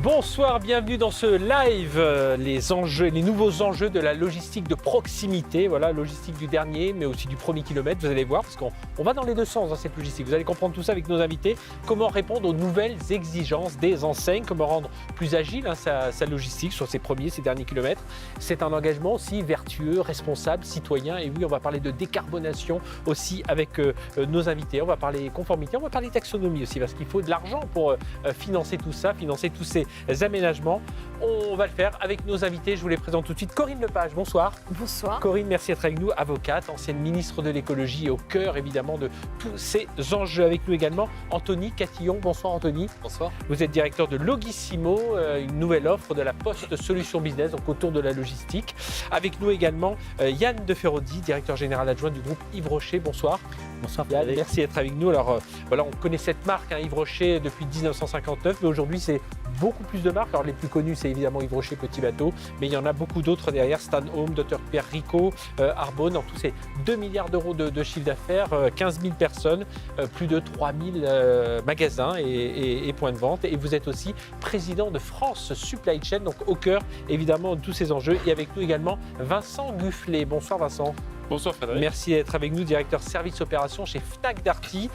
Bonsoir, bienvenue dans ce live, les nouveaux enjeux de la logistique de proximité, voilà, logistique du dernier, mais aussi du premier kilomètre, vous allez voir, parce qu'on va dans les deux sens dans cette logistique. Vous allez comprendre tout ça avec nos invités, comment répondre aux nouvelles exigences des enseignes, comment rendre plus agile sa logistique sur ces derniers kilomètres. C'est un engagement aussi vertueux, responsable, citoyen, et oui, on va parler de décarbonation aussi avec nos invités, on va parler conformité, on va parler taxonomie aussi, parce qu'il faut de l'argent pour financer tout ça, financer tous ces aménagements. On va le faire avec nos invités. Je vous les présente tout de suite. Corinne Lepage, bonsoir. Bonsoir. Corinne, merci d'être avec nous, avocate, ancienne ministre de l'écologie et au cœur évidemment de tous ces enjeux. Avec nous également Anthony Catillon. Bonsoir Anthony. Bonsoir. Vous êtes directeur de Logissimo, une nouvelle offre de la Poste Solutions Business, donc autour de la logistique. Avec nous également Yann De Feraudy, directeur général adjoint du groupe Yves Rocher. Bonsoir. Bonsoir. Yann, merci d'être avec nous. Alors voilà, on connaît cette marque, Yves Rocher, depuis 1959, mais aujourd'hui c'est beaucoup plus de marques. Alors les plus connues, c'est évidemment Yves Rocher, Petit Bateau, mais il y en a beaucoup d'autres derrière, Stan Home, Dr Pierre Rico, Arbonne. En tout, c'est 2 milliards d'euros de chiffre d'affaires, 15 000 personnes, plus de 3 000 magasins et points de vente. Et vous êtes aussi président de France Supply Chain, donc au cœur évidemment de tous ces enjeux. Et avec nous également Vincent Gufflet. Bonsoir Vincent. Bonsoir Frédéric. Merci d'être avec nous, directeur service opération chez Fnac Darty.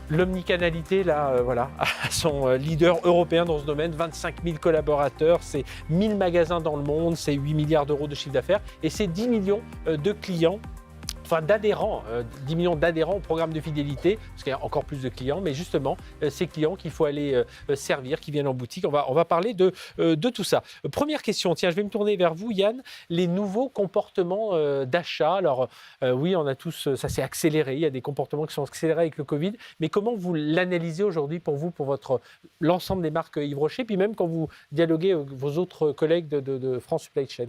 L'omnicanalité, là, voilà, à son leader européen dans ce domaine, 25 000 collaborateurs, c'est 1000 magasins dans le monde, c'est 8 milliards d'euros de chiffre d'affaires et c'est 10 millions de clients. Enfin d'adhérents, 10 millions d'adhérents au programme de fidélité, parce qu'il y a encore plus de clients, mais justement, ces clients qu'il faut aller servir, qui viennent en boutique, on va parler de tout ça. Première question, tiens, je vais me tourner vers vous, Yann, les nouveaux comportements d'achat. Alors oui, on a tous, ça s'est accéléré, il y a des comportements qui sont accélérés avec le Covid, mais comment vous l'analysez aujourd'hui pour vous, pour l'ensemble des marques Yves Rocher, puis même quand vous dialoguez avec vos autres collègues de France Supply Chain?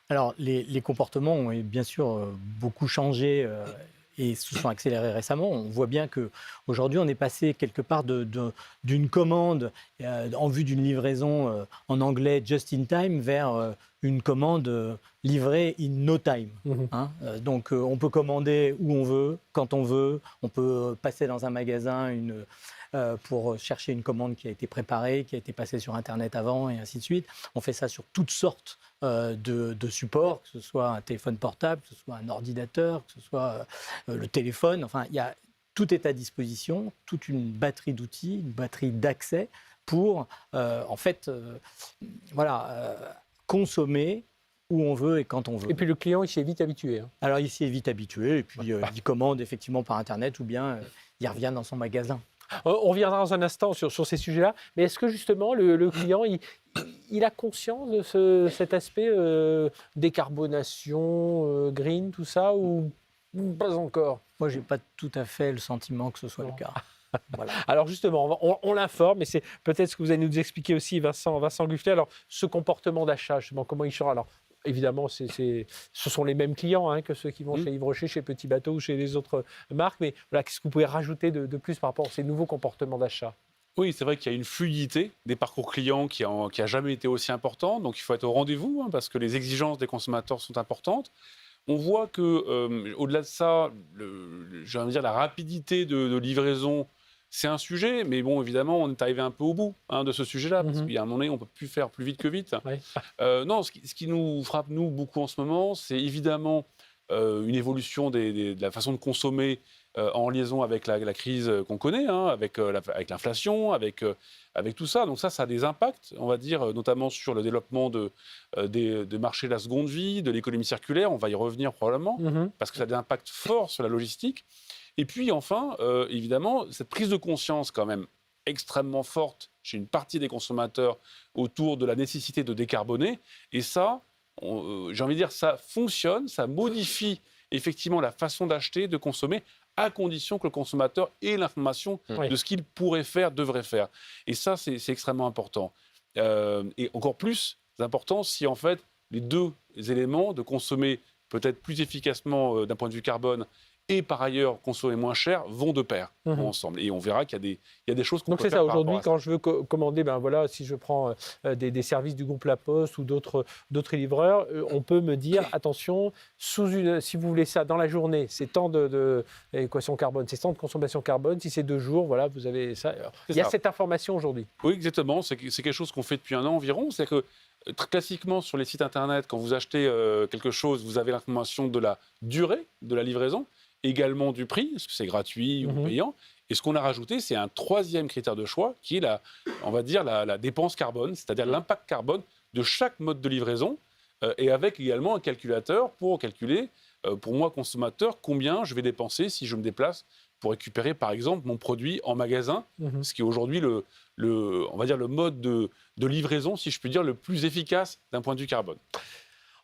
Alors, les comportements ont bien sûr beaucoup changé et se sont accélérés récemment. On voit bien qu'aujourd'hui, on est passé quelque part d'une commande en vue d'une livraison en anglais just in time vers une commande livrée in no time. Hein. Donc, on peut commander où on veut, quand on veut. On peut passer dans un magasin pour chercher une commande qui a été préparée, qui a été passée sur Internet avant, et ainsi de suite. On fait ça sur toutes sortes de supports, que ce soit un téléphone portable, que ce soit un ordinateur, que ce soit le téléphone. Enfin, tout est à disposition, toute une batterie d'outils, une batterie d'accès pour, consommer où on veut et quand on veut. Et puis le client, il s'y est vite habitué. Hein. Alors, il s'y est vite habitué, et puis il commande effectivement par Internet ou bien il revient dans son magasin. On reviendra dans un instant sur ces sujets-là, mais est-ce que justement le client, il a conscience de cet aspect décarbonation, green, tout ça, ou pas encore? Moi, je n'ai pas tout à fait le sentiment que ce soit le cas. Voilà. Alors justement, on l'informe, mais c'est peut-être ce que vous allez nous expliquer aussi, Vincent Gufflet. Alors, ce comportement d'achat, justement, comment il change? Alors, évidemment, ce sont les mêmes clients que ceux qui vont chez Yves Rocher, chez Petit Bateau ou chez les autres marques. Mais voilà, qu'est-ce que vous pouvez rajouter de plus par rapport à ces nouveaux comportements d'achat? Oui, c'est vrai qu'il y a une fluidité des parcours clients qui a jamais été aussi importante. Donc, il faut être au rendez-vous parce que les exigences des consommateurs sont importantes. On voit que, au-delà de ça, la rapidité de livraison, c'est un sujet, mais bon, évidemment, on est arrivé un peu au bout de ce sujet-là, parce qu'il y a un moment donné, on ne peut plus faire plus vite que vite. Ouais. Non, ce qui nous frappe, nous, beaucoup en ce moment, c'est évidemment une évolution de la façon de consommer en liaison avec la crise qu'on connaît, avec l'inflation, avec tout ça. Donc ça a des impacts, on va dire, notamment sur le développement de marchés de la seconde vie, de l'économie circulaire, on va y revenir probablement, parce que ça a des impacts forts sur la logistique. Et puis enfin, évidemment, cette prise de conscience quand même extrêmement forte chez une partie des consommateurs autour de la nécessité de décarboner. Et ça, j'ai envie de dire, ça fonctionne, ça modifie effectivement la façon d'acheter, de consommer, à condition que le consommateur ait l'information de ce qu'il pourrait faire, devrait faire. Et ça, c'est extrêmement important. Et encore plus important si en fait les deux éléments, de consommer peut-être plus efficacement d'un point de vue carbone et par ailleurs consommer moins cher vont de pair, vont ensemble. Et on verra qu'il y a des choses qu'on Donc peut c'est faire ça, par aujourd'hui, rapport à ça. quand je veux commander, ben voilà, si je prends des services du groupe La Poste ou d'autres livreurs, on peut me dire, attention, si vous voulez ça dans la journée, c'est tant d'équation carbone, c'est tant de consommation carbone, si c'est 2 jours, voilà, vous avez ça. Alors, C'est il y a ça. cette information aujourd'hui. Oui, exactement. C'est quelque chose qu'on fait depuis un an environ. C'est que très classiquement, sur les sites internet, quand vous achetez quelque chose, vous avez l'information de la durée de la livraison, également du prix, est-ce que c'est gratuit ou payant. Et ce qu'on a rajouté, c'est un 3e critère de choix qui est on va dire la dépense carbone, c'est-à-dire l'impact carbone de chaque mode de livraison, et avec également un calculateur pour calculer, pour moi consommateur, combien je vais dépenser si je me déplace pour récupérer, par exemple, mon produit en magasin, ce qui est aujourd'hui on va dire le mode de livraison, si je puis dire, le plus efficace d'un point de vue carbone.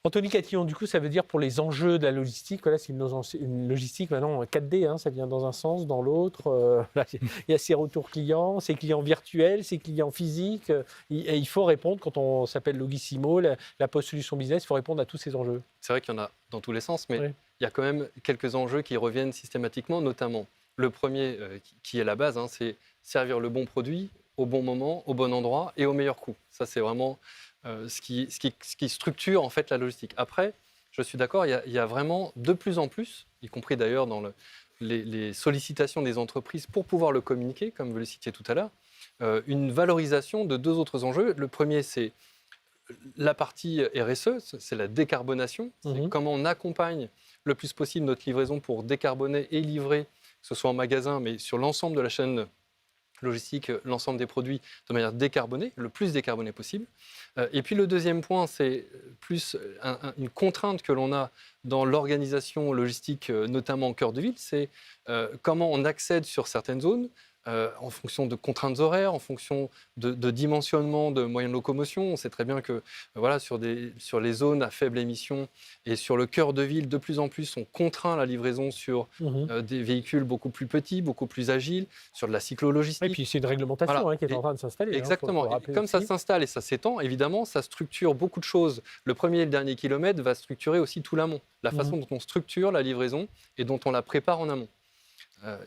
Anthony Catillon, du coup, ça veut dire pour les enjeux de la logistique, voilà, c'est une logistique maintenant 4D, hein, ça vient dans un sens, dans l'autre. Il y a ses retours clients, ses clients virtuels, ses clients physiques. Et il faut répondre, quand on s'appelle Logissimo, la Poste Solutions Business, il faut répondre à tous ces enjeux. C'est vrai qu'il y en a dans tous les sens, mais Oui. il y a quand même quelques enjeux qui reviennent systématiquement, notamment le premier qui est la base, hein, c'est servir le bon produit au bon moment, au bon endroit et au meilleur coût. Ça, c'est vraiment ce qui structure en fait la logistique. Après, je suis d'accord, il y a vraiment de plus en plus, y compris d'ailleurs dans les sollicitations des entreprises pour pouvoir le communiquer, comme vous le citiez tout à l'heure, une valorisation de 2 autres enjeux. Le premier, c'est la partie RSE, c'est la décarbonation. C'est comment on accompagne le plus possible notre livraison pour décarboner et livrer, que ce soit en magasin, mais sur l'ensemble de la chaîne logistique, l'ensemble des produits de manière décarbonée, le plus décarbonée possible. Et puis le deuxième point, c'est plus une contrainte que l'on a dans l'organisation logistique, notamment en cœur de ville, c'est comment on accède sur certaines zones en fonction de contraintes horaires, en fonction de dimensionnement de moyens de locomotion. On sait très bien que voilà, sur les zones à faible émission et sur le cœur de ville, de plus en plus, on contraint la livraison sur des véhicules beaucoup plus petits, beaucoup plus agiles, sur de la cyclo-logistique. Et puis c'est une réglementation Voilà. qui est en train de s'installer. Exactement. Faut rappeler Comme ça aussi. s'installe et ça s'étend, évidemment, ça structure beaucoup de choses. Le premier et le dernier kilomètre va structurer aussi tout l'amont. La façon dont on structure la livraison et dont on la prépare en amont.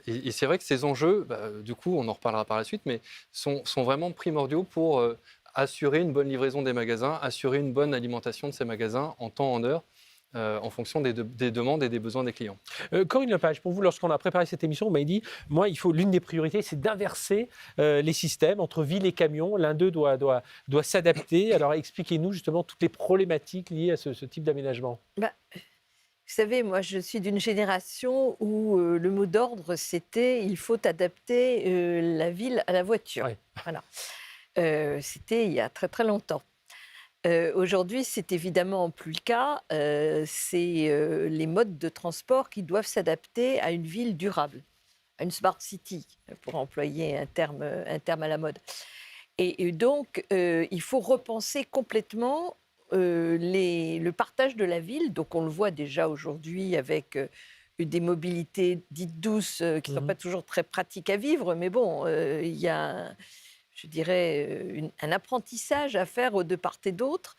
Et c'est vrai que ces enjeux, du coup, on en reparlera par la suite, mais sont vraiment primordiaux pour assurer une bonne livraison des magasins, assurer une bonne alimentation de ces magasins en temps, en heure, en fonction des demandes et des besoins des clients. Corinne Lepage, pour vous, lorsqu'on a préparé cette émission, vous m'avez dit, moi, l'une des priorités, c'est d'inverser les systèmes entre ville et camion. L'un d'eux doit s'adapter. Alors, expliquez-nous justement toutes les problématiques liées à ce type d'aménagement. Vous savez, moi, je suis d'une génération où le mot d'ordre, c'était « il faut adapter la ville à la voiture Ouais. ». Voilà. C'était il y a très, très longtemps. Aujourd'hui, c'est évidemment plus le cas. C'est les modes de transport qui doivent s'adapter à une ville durable, à une smart city, pour employer un terme à la mode. Et donc, il faut repenser complètement le partage de la ville. Donc, on le voit déjà aujourd'hui avec des mobilités dites douces qui ne sont pas toujours très pratiques à vivre. Mais bon, il y a, je dirais, un apprentissage à faire de part et d'autre.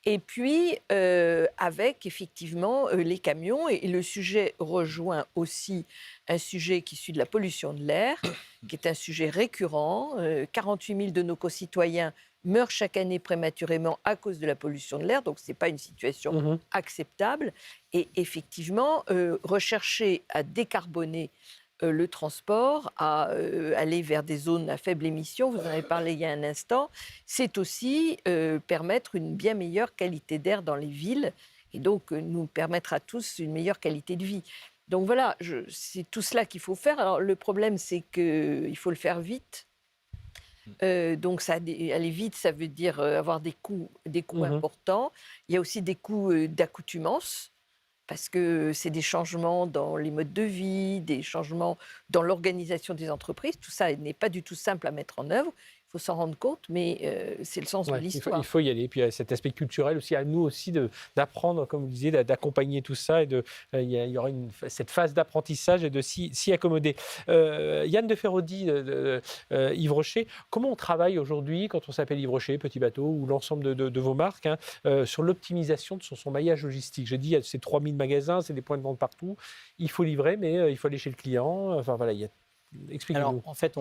Et puis, avec effectivement les camions. Et le sujet rejoint aussi un sujet qui est celui de la pollution de l'air, qui est un sujet récurrent. 48 000 de nos concitoyens meurent chaque année prématurément à cause de la pollution de l'air. Donc, ce n'est pas une situation acceptable. Et effectivement, rechercher à décarboner le transport, à aller vers des zones à faible émission, vous en avez parlé il y a un instant, c'est aussi permettre une bien meilleure qualité d'air dans les villes et donc nous permettre à tous une meilleure qualité de vie. Donc voilà, c'est tout cela qu'il faut faire. Alors le problème, c'est qu'il faut le faire vite. Donc aller vite, ça veut dire avoir des coûts importants. Il y a aussi des coûts d'accoutumance, parce que c'est des changements dans les modes de vie, des changements dans l'organisation des entreprises. Tout ça n'est pas du tout simple à mettre en œuvre. Il faut s'en rendre compte, mais c'est le sens de l'histoire. Il faut y aller. Puis il y a cet aspect culturel aussi, à nous aussi d'apprendre, comme vous disiez, d'accompagner tout ça. Et il y aura cette phase d'apprentissage et de s'y accommoder. Yann de Feraudy, Yves Rocher, comment on travaille aujourd'hui quand on s'appelle Yves Rocher, Petit Bateau ou l'ensemble de vos marques sur l'optimisation de son maillage logistique? J'ai dit, il y a ces 3000 magasins, c'est des points de vente partout. Il faut livrer, mais il faut aller chez le client. Enfin voilà, expliquez-nous. Alors, en fait,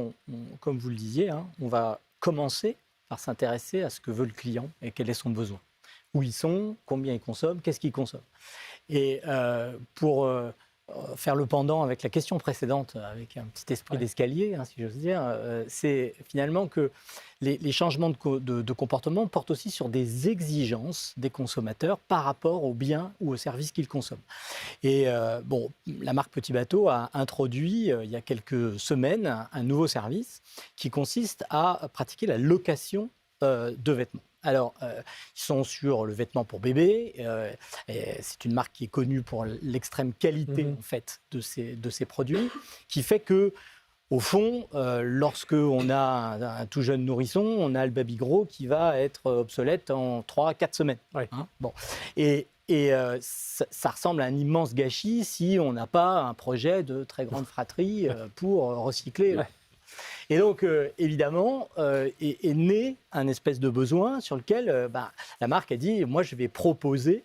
comme vous le disiez, on va commencer par s'intéresser à ce que veut le client et quel est son besoin. Où ils sont, combien ils consomment, qu'est-ce qu'ils consomment. Et pour faire le pendant avec la question précédente, avec un petit esprit d'escalier, si j'ose dire, c'est finalement que les changements de comportement portent aussi sur des exigences des consommateurs par rapport aux biens ou aux services qu'ils consomment. Et la marque Petit Bateau a introduit, il y a quelques semaines, un nouveau service qui consiste à pratiquer la location de vêtements. Alors, ils sont sur le vêtement pour bébé. C'est une marque qui est connue pour l'extrême qualité en fait, de ses produits, qui fait que, au fond, lorsqu'on a un tout jeune nourrisson, on a le baby gros qui va être obsolète en 3-4 semaines. Ouais. Et ça ressemble à un immense gâchis si on n'a pas un projet de très grande fratrie pour recycler. Ouais. Et donc, évidemment, est né un espèce de besoin sur lequel la marque a dit « moi, je vais proposer ».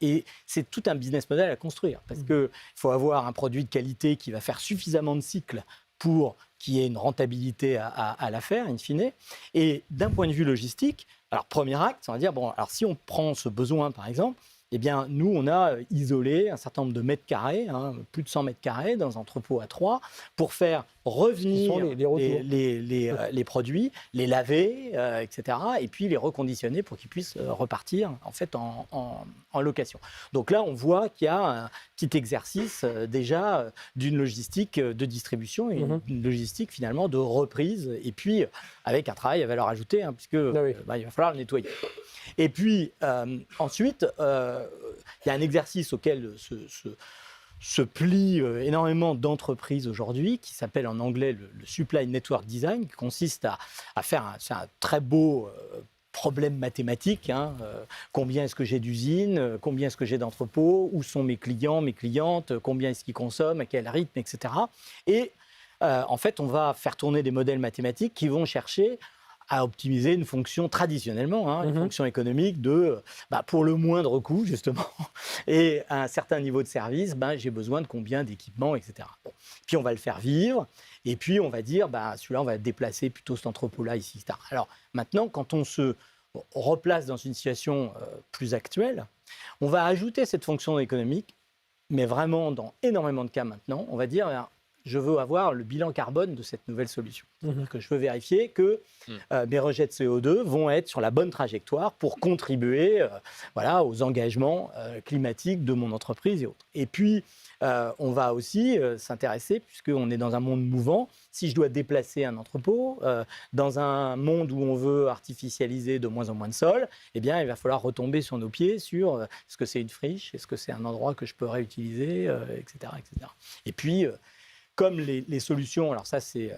Et c'est tout un business model à construire, parce qu'il faut avoir un produit de qualité qui va faire suffisamment de cycles pour qu'il y ait une rentabilité à l'affaire, in fine. Et d'un point de vue logistique, alors premier acte, on va dire, alors si on prend ce besoin, par exemple, eh bien, nous, on a isolé un certain nombre de mètres carrés, plus de 100 mètres carrés, dans un entrepôt à 3, pour faire revenir les produits, les laver, etc., et puis les reconditionner pour qu'ils puissent repartir en fait, en location. Donc là, on voit qu'il y a un petit exercice déjà d'une logistique de distribution et une logistique finalement de reprise, et puis avec un travail à valeur ajoutée, puisque il va falloir le nettoyer. Et puis, ensuite, il y a un exercice auquel se plient énormément d'entreprises aujourd'hui, qui s'appelle en anglais le Supply Network Design, qui consiste à faire c'est un très beau problème mathématique. Combien est-ce que j'ai d'usines, combien est-ce que j'ai d'entrepôts, où sont mes clients, mes clientes, combien est-ce qu'ils consomment, à quel rythme, etc. Et en fait, on va faire tourner des modèles mathématiques qui vont chercher à optimiser une fonction traditionnellement, une fonction économique de, pour le moindre coût, justement, et à un certain niveau de service, j'ai besoin de combien d'équipements, etc. Puis on va le faire vivre, et puis on va dire, celui-là, on va déplacer plutôt cet entrepôt-là, ici, etc. Alors maintenant, quand on se replace dans une situation plus actuelle, on va ajouter cette fonction économique, mais vraiment, dans énormément de cas maintenant, on va dire, je veux avoir le bilan carbone de cette nouvelle solution. C'est-à-dire que je veux vérifier que mes rejets de CO2 vont être sur la bonne trajectoire pour contribuer aux engagements climatiques de mon entreprise et autres. Et puis, on va aussi s'intéresser, puisqu'on est dans un monde mouvant, si je dois déplacer un entrepôt, dans un monde où on veut artificialiser de moins en moins de sol, eh bien, il va falloir retomber sur nos pieds sur est-ce que c'est une friche, est-ce que c'est un endroit que je peux réutiliser, etc., etc. Et puis, comme les solutions, alors ça c'est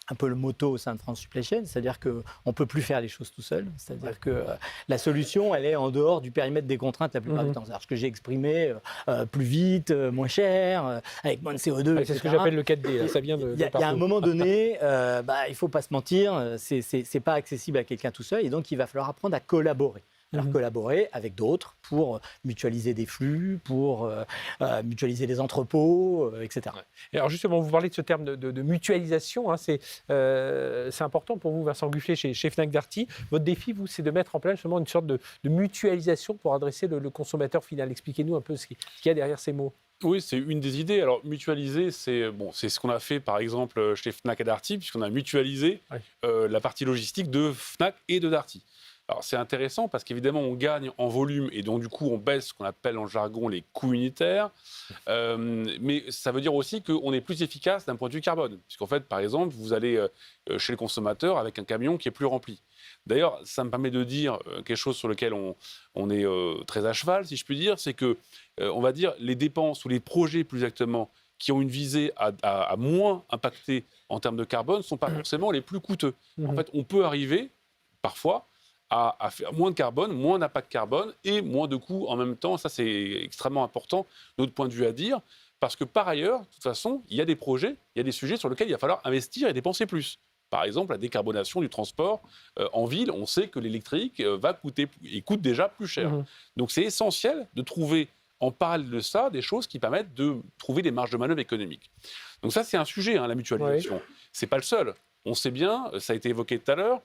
un peu le motto au sein de France Supply Chain, c'est-à-dire qu'on ne peut plus faire les choses tout seul, c'est-à-dire que la solution, elle est en dehors du périmètre des contraintes la plupart du temps. C'est-à-dire ce que j'ai exprimé, plus vite, moins cher, avec moins de CO2, etc. C'est ce que j'appelle le 4D, là, ça vient de Il y a un moment donné, il ne faut pas se mentir, c'est pas accessible à quelqu'un tout seul, et donc il va falloir apprendre à collaborer. Alors collaborer avec d'autres pour mutualiser des flux, pour mutualiser des entrepôts, etc. Et alors justement, vous parlez de ce terme de mutualisation, c'est important pour vous, Vincent Gufflet, chez Fnac Darty. Votre défi, vous, c'est de mettre en place justement une sorte de mutualisation pour adresser le consommateur final. Expliquez-nous un peu ce qu'il y a derrière ces mots. Oui, c'est une des idées. Alors, mutualiser, c'est ce qu'on a fait, par exemple, chez Fnac et Darty, puisqu'on a mutualisé la partie logistique de Fnac et de Darty. Alors, c'est intéressant parce qu'évidemment, on gagne en volume et donc, du coup, on baisse ce qu'on appelle en jargon les coûts unitaires. Mais ça veut dire aussi qu'on est plus efficace d'un point de vue carbone. Puisqu'en fait, par exemple, vous allez chez le consommateur avec un camion qui est plus rempli. D'ailleurs, ça me permet de dire quelque chose sur lequel on est très à cheval, si je puis dire, c'est que, on va dire, les dépenses ou les projets, plus exactement, qui ont une visée à moins impacter en termes de carbone ne sont pas forcément les plus coûteux. En fait, on peut arriver, parfois, à faire moins de carbone, moins d'impact carbone et moins de coûts en même temps. Ça, c'est extrêmement important, de notre point de vue à dire, parce que par ailleurs, de toute façon, il y a des projets, il y a des sujets sur lesquels il va falloir investir et dépenser plus. Par exemple, la décarbonation du transport en ville, on sait que l'électrique va coûter et coûte déjà plus cher. Donc c'est essentiel de trouver en parallèle de ça des choses qui permettent de trouver des marges de manœuvre économiques. Donc ça, c'est un sujet, la mutualisation. C'est pas le seul. On sait bien, ça a été évoqué tout à l'heure,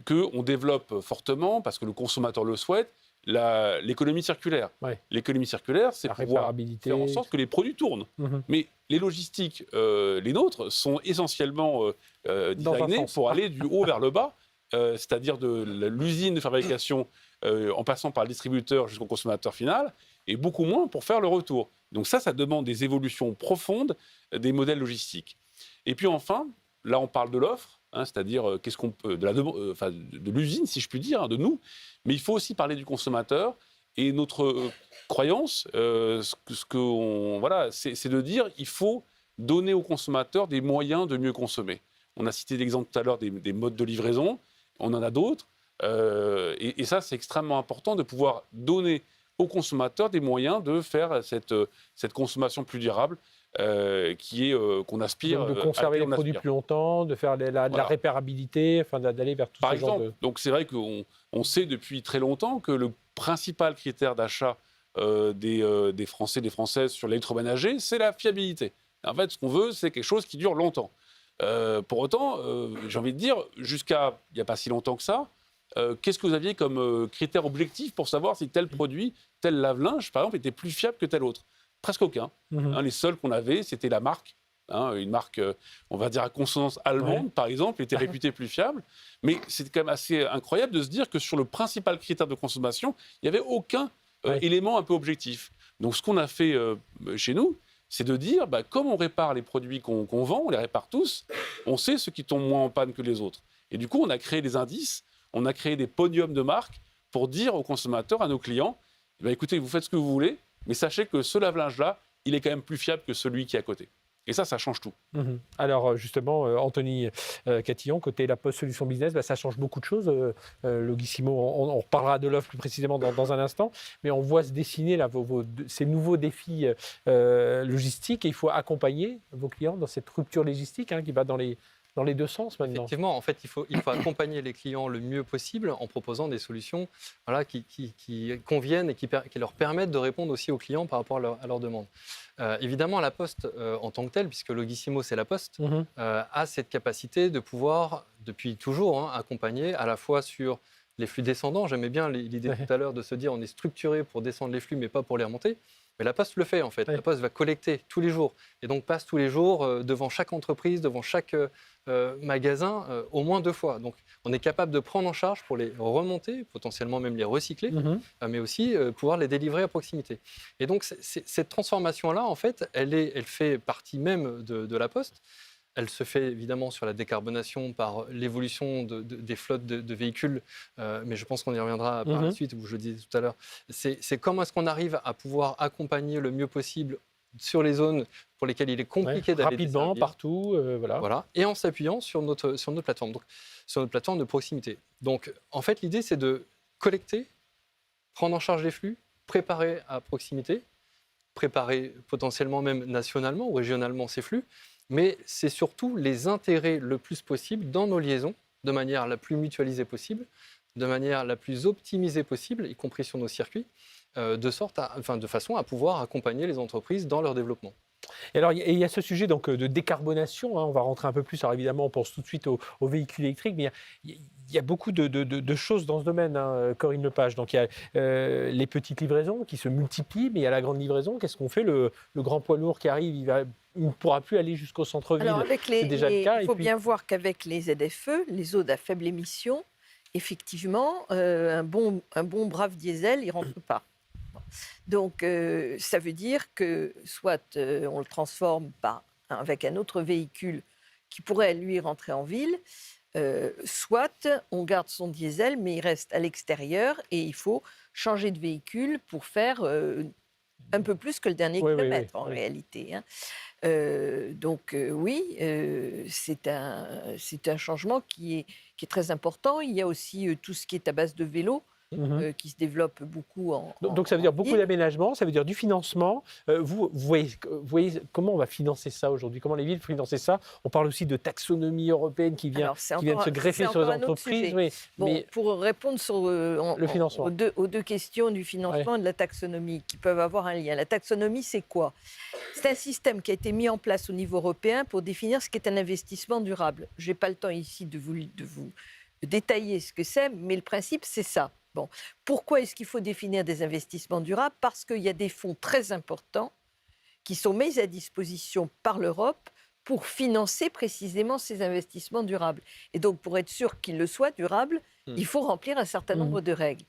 qu'on développe fortement, parce que le consommateur le souhaite, l'économie circulaire. L'économie circulaire, c'est pouvoir faire en sorte que les produits tournent. Mais les logistiques, les nôtres, sont essentiellement designés pour aller du haut vers le bas, c'est-à-dire de l'usine de fabrication en passant par le distributeur jusqu'au consommateur final, et beaucoup moins pour faire le retour. Donc ça demande des évolutions profondes des modèles logistiques. Et puis enfin, là on parle de l'offre, c'est-à-dire qu'est-ce qu'on peut, de l'usine, si je puis dire, de nous, mais il faut aussi parler du consommateur. Et notre croyance, c'est de dire qu'il faut donner aux consommateurs des moyens de mieux consommer. On a cité l'exemple tout à l'heure des modes de livraison, on en a d'autres, et ça c'est extrêmement important de pouvoir donner aux consommateurs des moyens de faire cette consommation plus durable qu'on aspire. Donc de conserver les produits plus longtemps, de faire de la réparabilité, d'aller vers tout ce genre de... Donc c'est vrai qu'on sait depuis très longtemps que le principal critère d'achat des Français, des Françaises sur l'électroménager, c'est la fiabilité. En fait, ce qu'on veut, c'est quelque chose qui dure longtemps. Pour autant, j'ai envie de dire, jusqu'à il n'y a pas si longtemps que ça, qu'est-ce que vous aviez comme critère objectif pour savoir si tel produit, tel lave-linge, par exemple, était plus fiable que tel autre? Presque aucun. Les seuls qu'on avait, c'était la marque. Une marque, on va dire, à consonance allemande, par exemple, était réputée plus fiable. Mais c'est quand même assez incroyable de se dire que sur le principal critère de consommation, il n'y avait aucun élément un peu objectif. Donc ce qu'on a fait chez nous, c'est de dire, comme on répare les produits qu'on vend, on les répare tous, on sait ceux qui tombent moins en panne que les autres. Et du coup, on a créé des indices, on a créé des podiums de marques pour dire aux consommateurs, à nos clients, écoutez, vous faites ce que vous voulez, mais sachez que ce lave-linge-là, il est quand même plus fiable que celui qui est à côté. Et ça change tout. Alors justement, Anthony Catillon, côté La Poste Solutions Business, ça change beaucoup de choses. Logissimo, on reparlera de l'offre plus précisément dans un instant, mais on voit se dessiner là, ces nouveaux défis logistiques, et il faut accompagner vos clients dans cette rupture logistique qui va dans les deux sens maintenant. Effectivement, en fait, il faut accompagner les clients le mieux possible en proposant des solutions qui conviennent et qui leur permettent de répondre aussi aux clients par rapport à leurs demandes. Évidemment, la Poste, en tant que telle, puisque Logissimo, c'est la Poste, a cette capacité de pouvoir, depuis toujours, accompagner à la fois sur les flux descendants. J'aimais bien l'idée tout à l'heure de se dire on est structuré pour descendre les flux, mais pas pour les remonter. Mais la Poste le fait, en fait. La Poste va collecter tous les jours et donc passe tous les jours devant chaque entreprise, devant chaque magasin, au moins 2 fois. Donc, on est capable de prendre en charge pour les remonter, potentiellement même les recycler, mais aussi pouvoir les délivrer à proximité. Et donc, cette transformation-là, en fait, elle fait partie même de la Poste. Elle se fait évidemment sur la décarbonation par l'évolution des flottes de véhicules, mais je pense qu'on y reviendra par la suite, où je le disais tout à l'heure. C'est comment est-ce qu'on arrive à pouvoir accompagner le mieux possible sur les zones pour lesquelles il est compliqué d'aller rapidement, desservir. partout, Voilà, et en s'appuyant sur notre plateforme, donc sur notre plateforme de proximité. Donc, en fait, l'idée, c'est de collecter, prendre en charge les flux, préparer à proximité, préparer potentiellement même nationalement ou régionalement ces flux, mais c'est surtout les intégrer le plus possible dans nos liaisons, de manière la plus mutualisée possible, de manière la plus optimisée possible, y compris sur nos circuits, de façon à pouvoir accompagner les entreprises dans leur développement. Et alors, il y a ce sujet donc, de décarbonation, on va rentrer un peu plus, alors évidemment on pense tout de suite aux véhicules électriques, mais il y a beaucoup de choses dans ce domaine, Corinne Lepage. Donc il y a les petites livraisons qui se multiplient, mais il y a la grande livraison. Qu'est-ce qu'on fait? Le grand poids lourd qui arrive, il ne pourra plus aller jusqu'au centre-ville. Alors c'est déjà le cas. Il faut bien voir qu'avec les ZFE, les zones à faible émission, effectivement, un bon brave diesel, il ne rentre pas. Donc, ça veut dire que soit on le transforme avec un autre véhicule qui pourrait, lui, rentrer en ville, soit on garde son diesel, mais il reste à l'extérieur et il faut changer de véhicule pour faire un peu plus que le dernier Oui, oui, kilomètre oui, en oui. réalité, hein. Oui, c'est un changement qui est très important. Il y a aussi tout ce qui est à base de vélo Mhm. qui se développe beaucoup Donc ça veut en dire beaucoup ville. d'aménagement, ça veut dire du financement. Vous voyez comment on va financer ça aujourd'hui? Comment les villes financer ça? On parle aussi de taxonomie européenne Alors, qui vient de se greffer c'est sur les encore un autre entreprises. sujet. Oui, Bon, mais pour répondre le financement. aux deux questions du financement et de la taxonomie qui peuvent avoir un lien. La taxonomie, c'est quoi? C'est un système qui a été mis en place au niveau européen pour définir ce qu'est un investissement durable. Je n'ai pas le temps ici de vous détailler ce que c'est, mais le principe, c'est ça. Bon. Pourquoi est-ce qu'il faut définir des investissements durables? Parce qu'il y a des fonds très importants qui sont mis à disposition par l'Europe pour financer précisément ces investissements durables. Et donc, pour être sûr qu'ils le soient durables, il faut remplir un certain nombre de règles.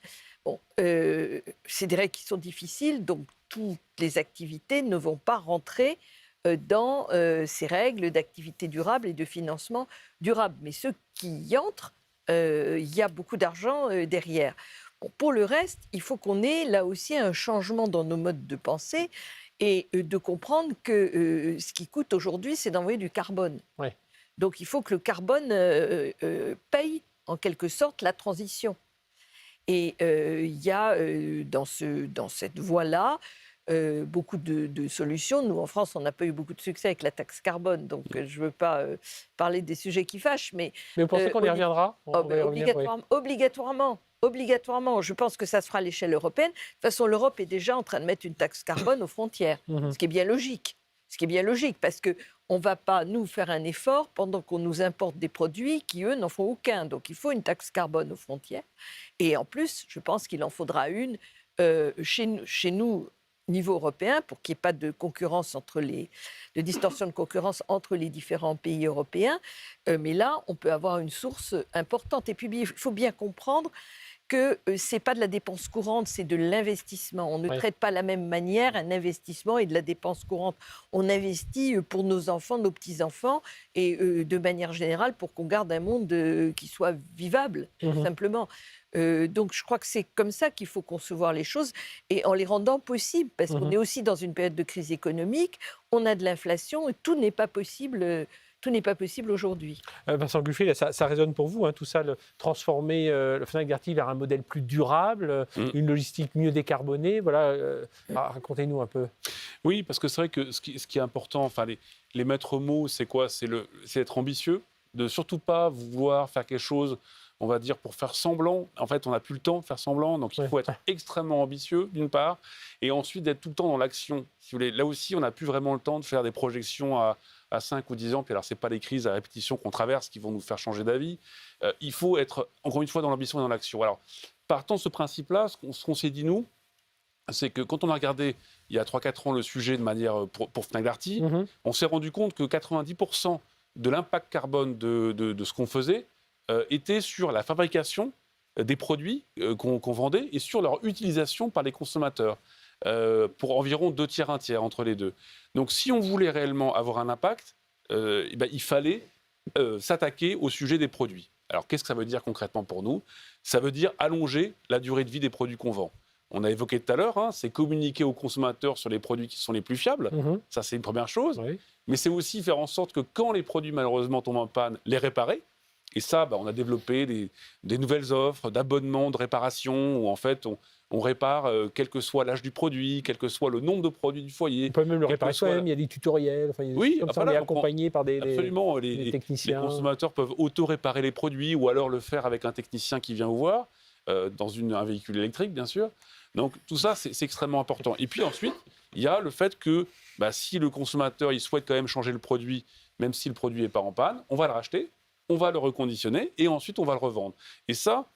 Bon, c'est des règles qui sont difficiles, donc toutes les activités ne vont pas rentrer dans ces règles d'activité durable et de financement durable. Mais ceux qui y entrent, il y a beaucoup d'argent derrière. Bon, pour le reste, il faut qu'on ait là aussi un changement dans nos modes de pensée et de comprendre que ce qui coûte aujourd'hui, c'est d'envoyer du carbone. Ouais. Donc il faut que le carbone paye en quelque sorte la transition. Et il y a dans cette voie-là beaucoup de solutions. Nous, en France, on n'a pas eu beaucoup de succès avec la taxe carbone, donc je ne veux pas parler des sujets qui fâchent, mais vous pensez qu'on y reviendra? oh, On va ben, y revenir, oui. obligatoirement. Je pense que ça se fera à l'échelle européenne. De toute façon, l'Europe est déjà en train de mettre une taxe carbone aux frontières, Mhm. ce qui est bien logique. Ce qui est bien logique, parce qu'on ne va pas, nous, faire un effort pendant qu'on nous importe des produits qui, eux, n'en font aucun. Donc, il faut une taxe carbone aux frontières. Et en plus, je pense qu'il en faudra une chez nous, niveau européen, pour qu'il n'y ait pas de concurrence de distorsion de concurrence entre les différents pays européens. Mais là, on peut avoir une source importante. Et puis, il faut bien comprendre que ce n'est pas de la dépense courante, c'est de l'investissement. On ne traite pas de la même manière un investissement et de la dépense courante. On investit pour nos enfants, nos petits-enfants, et de manière générale pour qu'on garde un monde qui soit vivable, tout simplement. Donc je crois que c'est comme ça qu'il faut concevoir les choses, et en les rendant possibles, parce qu'on est aussi dans une période de crise économique, on a de l'inflation, et tout n'est pas possible. Tout n'est pas possible aujourd'hui. Vincent Guffier, là, ça résonne pour vous, hein, tout ça, transformer le Fnac Darty vers un modèle plus durable, une logistique mieux décarbonée. Voilà, racontez-nous un peu. Oui, parce que c'est vrai que ce qui est important, enfin, les maîtres mots, c'est quoi? C'est être ambitieux, de surtout pas vouloir faire quelque chose, on va dire, pour faire semblant. En fait, on n'a plus le temps de faire semblant, donc il faut être extrêmement ambitieux, d'une part, et ensuite d'être tout le temps dans l'action. Si vous voulez. Là aussi, on n'a plus vraiment le temps de faire des projections à 5 ou 10 ans. Puis alors, ce n'est pas les crises à répétition qu'on traverse qui vont nous faire changer d'avis. Il faut être, encore une fois, dans l'ambition et dans l'action. Alors, partant de ce principe-là, ce qu'on s'est dit, nous, c'est que quand on a regardé, il y a 3-4 ans, le sujet de manière pour Fnac Darty, on s'est rendu compte que 90% de l'impact carbone de ce qu'on faisait était sur la fabrication des produits qu'on vendait et sur leur utilisation par les consommateurs, pour environ 2 tiers, 1 tiers entre les deux. Donc si on voulait réellement avoir un impact, il fallait s'attaquer au sujet des produits. Alors qu'est-ce que ça veut dire concrètement pour nous? Ça veut dire allonger la durée de vie des produits qu'on vend. On a évoqué tout à l'heure, c'est communiquer aux consommateurs sur les produits qui sont les plus fiables. Ça, c'est une première chose. Oui. Mais c'est aussi faire en sorte que quand les produits, malheureusement, tombent en panne, les réparer. Et ça, on a développé des nouvelles offres d'abonnement, de réparation, où en fait, on répare quel que soit l'âge du produit, quel que soit le nombre de produits du foyer. On peut même le réparer soi-même, il y a des tutoriels. Enfin, oui, comme ça, on est accompagné par des techniciens. Les consommateurs peuvent auto-réparer les produits ou alors le faire avec un technicien qui vient vous voir, dans un véhicule électrique, bien sûr. Donc tout ça, c'est extrêmement important. Et puis ensuite, il y a le fait que si le consommateur il souhaite quand même changer le produit, même si le produit n'est pas en panne, on va le racheter, on va le reconditionner et ensuite on va le revendre. Et ça,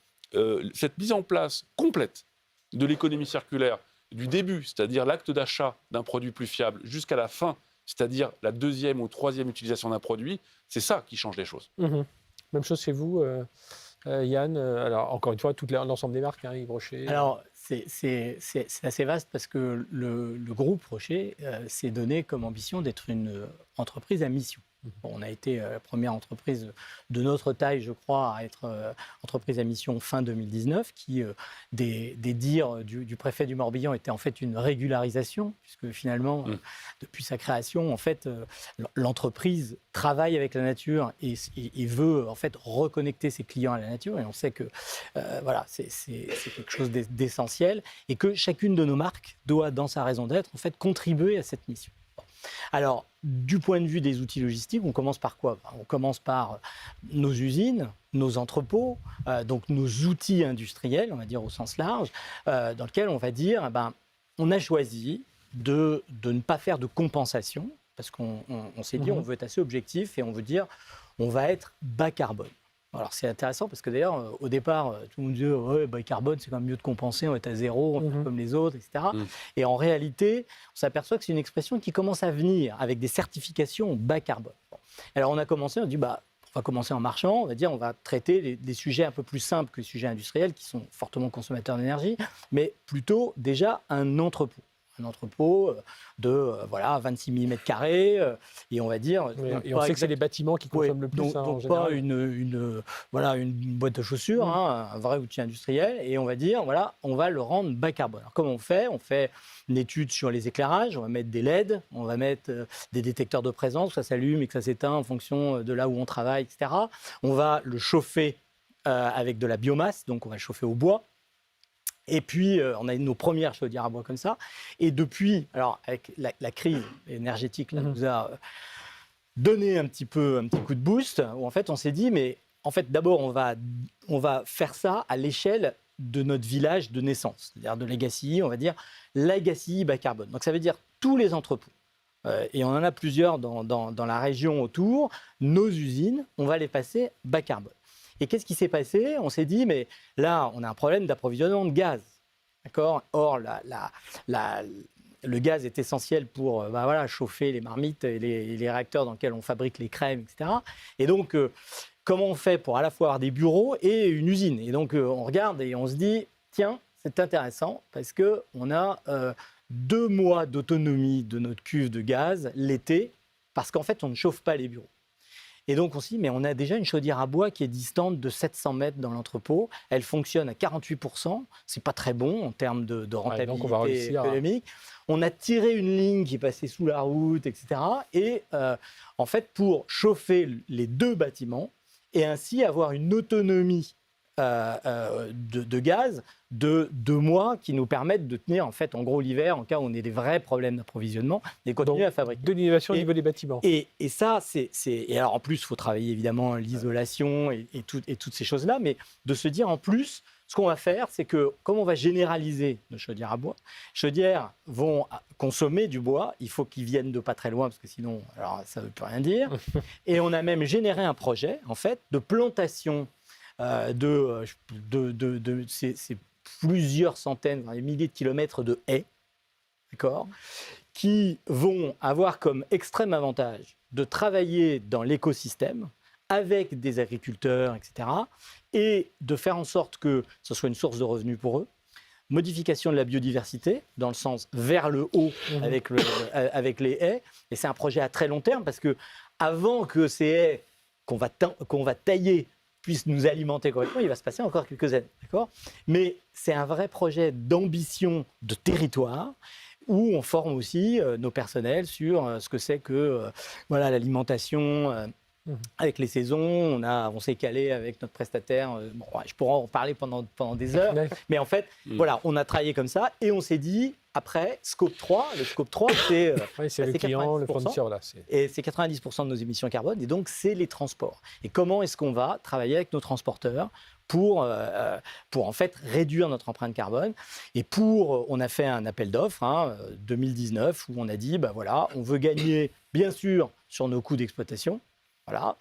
cette mise en place complète de l'économie circulaire, du début, c'est-à-dire l'acte d'achat d'un produit plus fiable, jusqu'à la fin, c'est-à-dire la 2e ou 3e utilisation d'un produit, c'est ça qui change les choses. Même chose chez vous, Yann. Alors, encore une fois, l'ensemble des marques, Yves Rocher. Alors, c'est assez vaste parce que le groupe Rocher s'est donné comme ambition d'être une entreprise à mission. Bon, on a été la première entreprise de notre taille, je crois, à être entreprise à mission fin 2019, qui, des dires du préfet du Morbihan, était en fait une régularisation, puisque finalement, depuis sa création, en fait, l'entreprise travaille avec la nature et veut en fait reconnecter ses clients à la nature. Et on sait que voilà, c'est quelque chose d'essentiel et que chacune de nos marques doit, dans sa raison d'être, en fait, contribuer à cette mission. Alors, du point de vue des outils logistiques, on commence par quoi? On commence par nos usines, nos entrepôts, donc nos outils industriels, on va dire au sens large, dans lesquels on va dire, on a choisi de ne pas faire de compensation, parce qu'on s'est dit, on veut être assez objectif et on veut dire, on va être bas carbone. Alors c'est intéressant parce que d'ailleurs, au départ, tout le monde disait ouais, bas carbone, c'est quand même mieux de compenser, on est à zéro, on fait comme les autres, etc. Et en réalité, on s'aperçoit que c'est une expression qui commence à venir avec des certifications bas carbone. Bon. Alors on a commencé, on dit on va commencer en marchant, on va dire on va traiter des sujets un peu plus simples que les sujets industriels qui sont fortement consommateurs d'énergie, mais plutôt déjà un entrepôt. Un entrepôt de 26 000 m², et on va dire... Et on sait que c'est les bâtiments qui consomment le plus. Donc pas une boîte de chaussures, un vrai outil industriel, et on va dire, voilà, on va le rendre bas carbone. Alors comment on fait? On fait une étude sur les éclairages, on va mettre des LED, on va mettre des détecteurs de présence, que ça s'allume et que ça s'éteint en fonction de là où on travaille, etc. On va le chauffer avec de la biomasse, donc on va le chauffer au bois. Et puis, on a nos premières chaudières à bois comme ça. Et depuis, alors avec la crise énergétique, là, nous a donné un petit coup de boost, où en fait, on s'est dit, mais en fait, d'abord, on va faire ça à l'échelle de notre village de naissance, c'est-à-dire de Legacy, on va dire Legacy bas carbone. Donc, ça veut dire tous les entrepôts. Et on en a plusieurs dans la région autour. Nos usines, on va les passer bas carbone. Et qu'est-ce qui s'est passé? On s'est dit, mais là, on a un problème d'approvisionnement de gaz. D'accord? Or, le gaz est essentiel pour chauffer les marmites et les réacteurs dans lesquels on fabrique les crèmes, etc. Et donc, comment on fait pour à la fois avoir des bureaux et une usine? Et donc, on regarde et on se dit, tiens, c'est intéressant parce qu'on a 2 mois d'autonomie de notre cuve de gaz l'été parce qu'en fait, on ne chauffe pas les bureaux. Et donc, on s'est dit, mais on a déjà une chaudière à bois qui est distante de 700 mètres dans l'entrepôt. Elle fonctionne à 48%. C'est pas très bon en termes de rentabilité donc on va économique. On a tiré une ligne qui passait sous la route, etc. Et en fait, pour chauffer les 2 bâtiments et ainsi avoir une autonomie de gaz de 2 mois qui nous permettent de tenir en fait en gros l'hiver en cas où on ait des vrais problèmes d'approvisionnement et continuer à fabriquer. De l'innovation au niveau des bâtiments. Et ça, et alors en plus, il faut travailler évidemment l'isolation et toutes ces choses-là, mais de se dire en plus, ce qu'on va faire, c'est que comme on va généraliser nos chaudières à bois, chaudières vont consommer du bois, il faut qu'ils viennent de pas très loin parce que sinon, alors ça ne veut plus rien dire. Et on a même généré un projet en fait de plantation c'est plusieurs centaines, des milliers de kilomètres de haies, d'accord, qui vont avoir comme extrême avantage de travailler dans l'écosystème avec des agriculteurs, etc., et de faire en sorte que ce soit une source de revenus pour eux. Modification de la biodiversité, dans le sens vers le haut avec les haies. Et c'est un projet à très long terme, parce que avant que ces haies qu'on va tailler puissent nous alimenter correctement, il va se passer encore quelques années, d'accord ? Mais c'est un vrai projet d'ambition de territoire où on forme aussi nos personnels sur ce que c'est que l'alimentation avec les saisons. On s'est calé avec notre prestataire. Je pourrais en parler pendant des heures, mais en fait, on a travaillé comme ça et on s'est dit, après, Scope 3, le Scope 3, c'est le client, le fournisseur. Et c'est 90% de nos émissions carbone, et donc c'est les transports. Et comment est-ce qu'on va travailler avec nos transporteurs pour en fait réduire notre empreinte carbone. Et on a fait un appel d'offres 2019 où on a dit, on veut gagner, bien sûr, sur nos coûts d'exploitation. Voilà,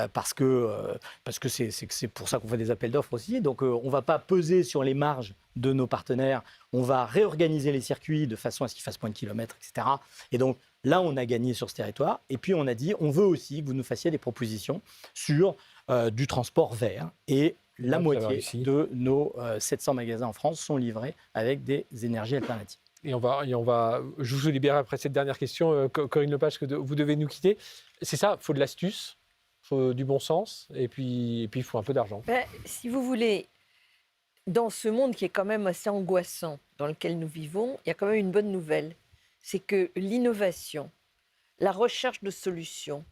parce que c'est pour ça qu'on fait des appels d'offres aussi. Donc, on ne va pas peser sur les marges de nos partenaires. On va réorganiser les circuits de façon à ce qu'ils fassent moins de kilomètres, etc. Et donc, là, on a gagné sur ce territoire. Et puis, on a dit, on veut aussi que vous nous fassiez des propositions sur du transport vert. Et la moitié de nos 700 magasins en France sont livrés avec des énergies alternatives. Et on va, je vous libère après cette dernière question, Corinne Lepage, que vous devez nous quitter. c'est ça, il faut de l'astuce, il faut du bon sens, et puis il faut un peu d'argent. Ben, si vous voulez, dans ce monde qui est quand même assez angoissant, dans lequel nous vivons, il y a quand même une bonne nouvelle. C'est que l'innovation, la recherche de solutions,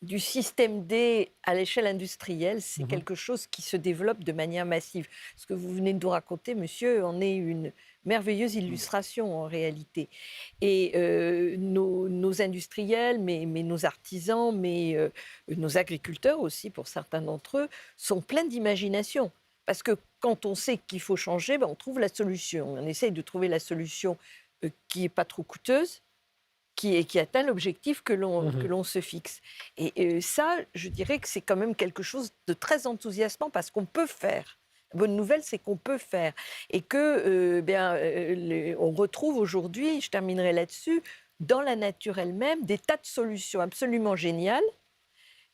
du système D à l'échelle industrielle, c'est quelque chose qui se développe de manière massive. Ce que vous venez de nous raconter, monsieur, en est une merveilleuse illustration en réalité. Et nos industriels, mais nos artisans, nos agriculteurs aussi, pour certains d'entre eux, sont pleins d'imagination. Parce que quand on sait qu'il faut changer, ben on trouve la solution. On essaye de trouver la solution qui n'est pas trop coûteuse, qui atteint l'objectif que l'on se fixe. Et ça, je dirais que c'est quand même quelque chose de très enthousiasmant parce qu'on peut faire. La bonne nouvelle, c'est qu'on peut faire. Et que, on retrouve aujourd'hui, je terminerai là-dessus, dans la nature elle-même, des tas de solutions absolument géniales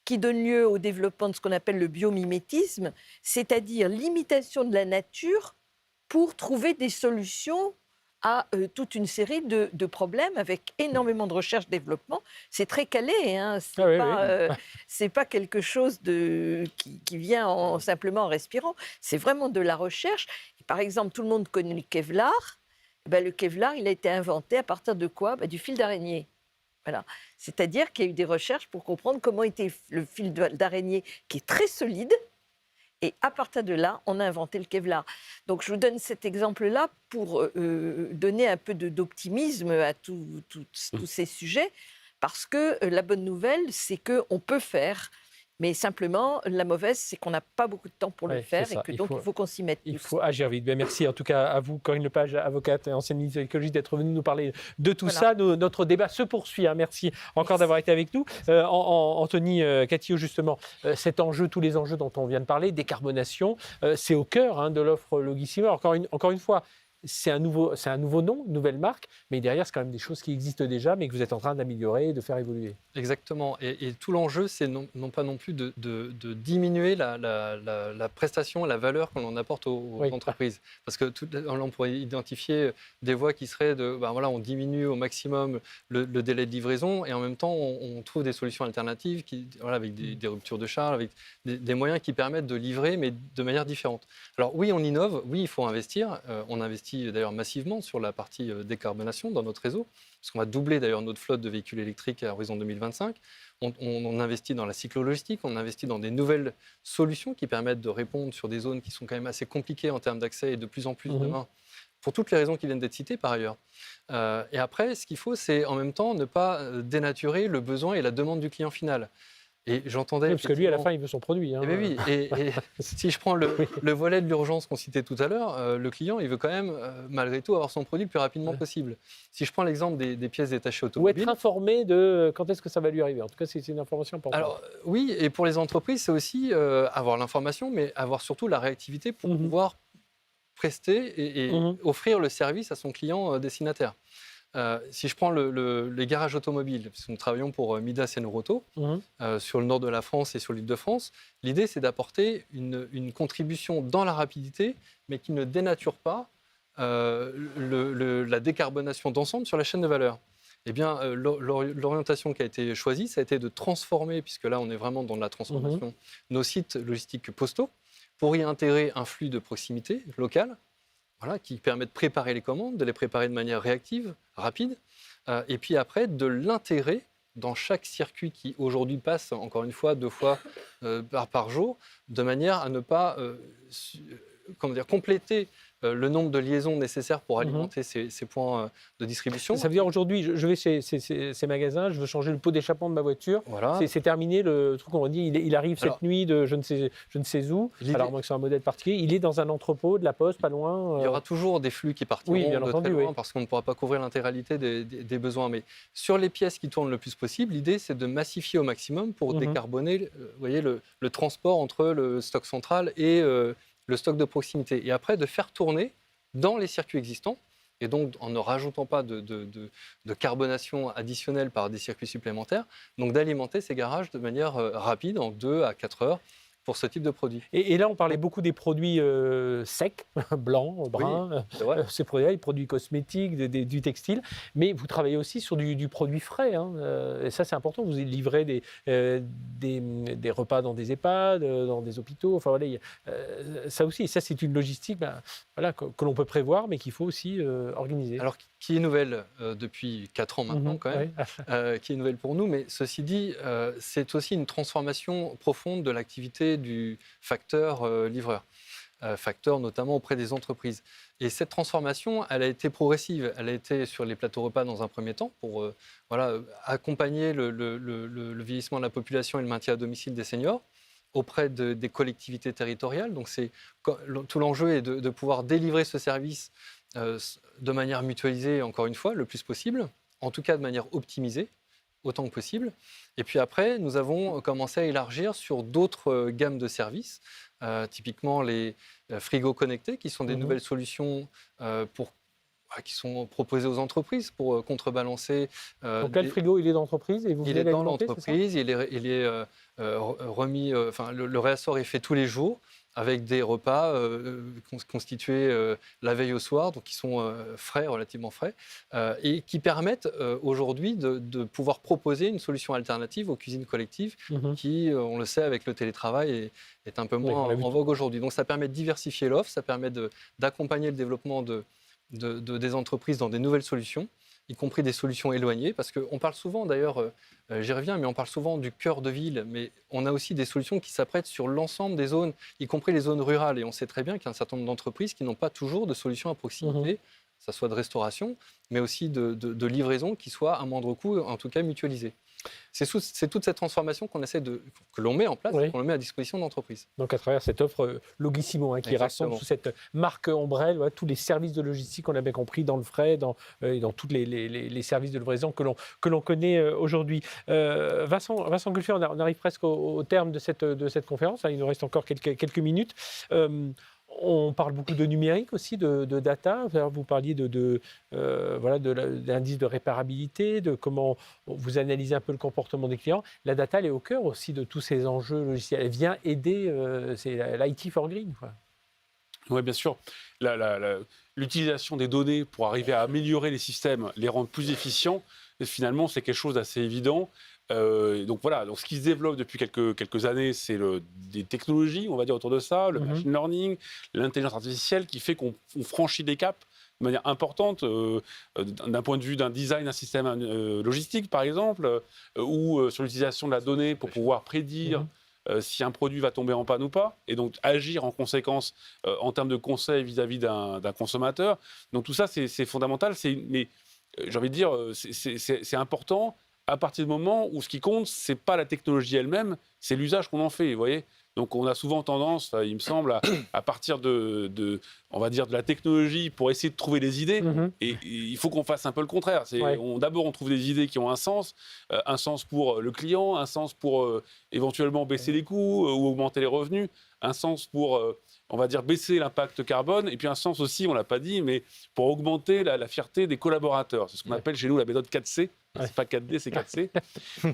qui donnent lieu au développement de ce qu'on appelle le biomimétisme, c'est-à-dire l'imitation de la nature pour trouver des solutions à toute une série de problèmes avec énormément de recherche-développement. C'est très calé, hein. C'est pas quelque chose qui vient simplement en respirant. C'est vraiment de la recherche. Et par exemple, tout le monde connaît le Kevlar. Ben, le Kevlar, il a été inventé à partir de quoi? Du fil d'araignée. Voilà. C'est-à-dire qu'il y a eu des recherches pour comprendre comment était le fil d'araignée, qui est très solide. Et à partir de là, on a inventé le Kevlar. Donc je vous donne cet exemple-là pour donner un peu d'optimisme à tous ces sujets, parce que la bonne nouvelle, c'est qu'on peut faire. Mais simplement, la mauvaise, c'est qu'on n'a pas beaucoup de temps pour le faire et que donc il faut qu'on s'y mette. Il faut agir vite. Bien, merci en tout cas à vous, Corinne Lepage, avocate et ancienne ministre de l'écologie, d'être venue nous parler de tout ça. Notre débat se poursuit. Hein. Merci encore d'avoir été avec nous. Anthony Catillot, justement, cet enjeu, tous les enjeux dont on vient de parler, décarbonation, c'est au cœur de l'offre Logissima. Encore une fois, c'est un nouveau nom, une nouvelle marque, mais derrière, c'est quand même des choses qui existent déjà, mais que vous êtes en train d'améliorer et de faire évoluer. Exactement. Et tout l'enjeu, c'est non pas non plus de diminuer la prestation, la valeur qu'on apporte aux entreprises. Parce que on pourrait identifier des voies qui seraient on diminue au maximum le délai de livraison et en même temps, on trouve des solutions alternatives avec des ruptures de charge, avec des moyens qui permettent de livrer, mais de manière différente. Alors oui, on innove, oui, il faut investir. On investit d'ailleurs massivement sur la partie décarbonation dans notre réseau, parce qu'on va doubler d'ailleurs notre flotte de véhicules électriques à horizon 2025. On investit dans la cyclo-logistique, on investit dans des nouvelles solutions qui permettent de répondre sur des zones qui sont quand même assez compliquées en termes d'accès et de plus en plus demain, pour toutes les raisons qui viennent d'être citées par ailleurs. Et après, ce qu'il faut, c'est en même temps ne pas dénaturer le besoin et la demande du client final. Et j'entendais. Oui, parce que lui, à la fin, il veut son produit. Hein. Et si je prends le volet de l'urgence qu'on citait tout à l'heure, le client, il veut quand même, malgré tout, avoir son produit le plus rapidement possible. Si je prends l'exemple des pièces détachées automobiles. Ou être informé de quand est-ce que ça va lui arriver. En tout cas, c'est une information importante. Alors, oui, et pour les entreprises, c'est aussi avoir l'information, mais avoir surtout la réactivité pour pouvoir prester et offrir le service à son client destinataire. Si je prends les garages automobiles, parce que nous travaillons pour Midas et Noroto, sur le nord de la France et sur l'Île-de-France, l'idée c'est d'apporter une contribution dans la rapidité, mais qui ne dénature pas la décarbonation d'ensemble sur la chaîne de valeur. Eh bien, l'orientation qui a été choisie, ça a été de transformer, puisque là on est vraiment dans la transformation, nos sites logistiques postaux, pour y intégrer un flux de proximité local, qui permet de préparer les commandes, de les préparer de manière réactive, rapide, et puis après de l'intégrer dans chaque circuit qui aujourd'hui passe, encore une fois, 2 fois par jour, de manière à ne pas compléter le nombre de liaisons nécessaires pour alimenter ces points de distribution. Ça veut dire aujourd'hui, je vais chez ces magasins, je veux changer le pot d'échappement de ma voiture. Voilà. C'est terminé, le truc on dit, il arrive cette nuit de je ne sais où, alors moi que c'est un modèle particulier, il est dans un entrepôt de la Poste, pas loin. Il y aura toujours des flux qui partiront de très loin parce qu'on ne pourra pas couvrir l'intégralité des besoins. Mais sur les pièces qui tournent le plus possible, l'idée c'est de massifier au maximum pour décarboner le transport entre le stock central et le stock de proximité. Et après, de faire tourner dans les circuits existants, et donc en ne rajoutant pas de carbonation additionnelle par des circuits supplémentaires, donc d'alimenter ces garages de manière rapide, en 2 à 4 heures, pour ce type de produit. Et là, on parlait beaucoup des produits secs, blancs, bruns, C'est vrai. ces produits-là, les produits cosmétiques, du textile, mais vous travaillez aussi sur du produit frais. Et ça, c'est important. Vous livrez des repas dans des EHPAD, dans des hôpitaux. Enfin, voilà, ça aussi, ça, c'est une logistique voilà, que l'on peut prévoir, mais qu'il faut aussi organiser. Alors, qui est nouvelle depuis 4 ans maintenant, quand même, qui est nouvelle pour nous, mais ceci dit, c'est aussi une transformation profonde de l'activité du facteur livreur, facteur notamment auprès des entreprises. Et cette transformation, elle a été progressive. Elle a été sur les plateaux repas dans un premier temps pour accompagner le vieillissement de la population et le maintien à domicile des seniors auprès des collectivités territoriales. Donc tout l'enjeu est de pouvoir délivrer ce service de manière mutualisée, encore une fois, le plus possible, en tout cas de manière optimisée, autant que possible. Et puis après, nous avons commencé à élargir sur d'autres gammes de services, typiquement les frigos connectés, qui sont des nouvelles solutions qui sont proposées aux entreprises pour contrebalancer. Donc là, le frigo, il est d'entreprise et vous il venez est dans l'alimenter, l'entreprise, il est remis, le réassort est fait tous les jours, avec des repas constitués la veille au soir, donc qui sont frais, relativement frais, et qui permettent aujourd'hui de pouvoir proposer une solution alternative aux cuisines collectives qui, on le sait, avec le télétravail, est un peu moins en vogue aujourd'hui. Donc ça permet de diversifier l'offre, ça permet d'accompagner le développement des entreprises dans des nouvelles solutions, y compris des solutions éloignées, parce qu'on parle souvent, d'ailleurs, j'y reviens, mais on parle souvent du cœur de ville, mais on a aussi des solutions qui s'apprêtent sur l'ensemble des zones, y compris les zones rurales. Et on sait très bien qu'il y a un certain nombre d'entreprises qui n'ont pas toujours de solutions à proximité, que ce soit de restauration, mais aussi de livraison qui soient à moindre coût, en tout cas mutualisées. C'est toute cette transformation que l'on met en place, qu'on met à disposition d'entreprises. Donc à travers cette offre Logissimo, qui rassemble sous cette marque ombrelle tous les services de logistique, on a bien compris, dans le frais, dans tous les services de livraison que l'on connaît aujourd'hui. Vincent Gulfier, on arrive presque au terme de cette conférence. Il nous reste encore quelques minutes. On parle beaucoup de numérique aussi, de data. Vous parliez de l'indice de réparabilité, de comment vous analysez un peu le comportement des clients. La data, elle est au cœur aussi de tous ces enjeux logiciels. Elle vient aider, c'est l'IT for Green. Oui, bien sûr. L'utilisation des données pour arriver à améliorer les systèmes, les rendre plus efficients, finalement, c'est quelque chose d'assez évident. Donc ce qui se développe depuis quelques années, c'est des technologies, on va dire, autour de ça, le machine learning, l'intelligence artificielle, qui fait qu'on franchit des caps de manière importante, d'un point de vue d'un design d'un système logistique, par exemple, ou sur l'utilisation de la donnée pour pouvoir prédire si un produit va tomber en panne ou pas, et donc agir en conséquence en termes de conseils vis-à-vis d'un consommateur. Donc tout ça, c'est fondamental, mais j'ai envie de dire, c'est important à partir du moment où ce qui compte, c'est pas la technologie elle-même, c'est l'usage qu'on en fait, vous voyez. Donc on a souvent tendance, il me semble, à partir on va dire, de la technologie pour essayer de trouver des idées, et il faut qu'on fasse un peu le contraire. D'abord, on trouve des idées qui ont un sens pour le client, un sens pour éventuellement baisser les coûts ou augmenter les revenus, un sens pour, on va dire, baisser l'impact carbone, et puis un sens aussi, on ne l'a pas dit, mais pour augmenter la fierté des collaborateurs. C'est ce qu'on appelle chez nous la méthode 4C. C'est pas 4D, c'est 4C.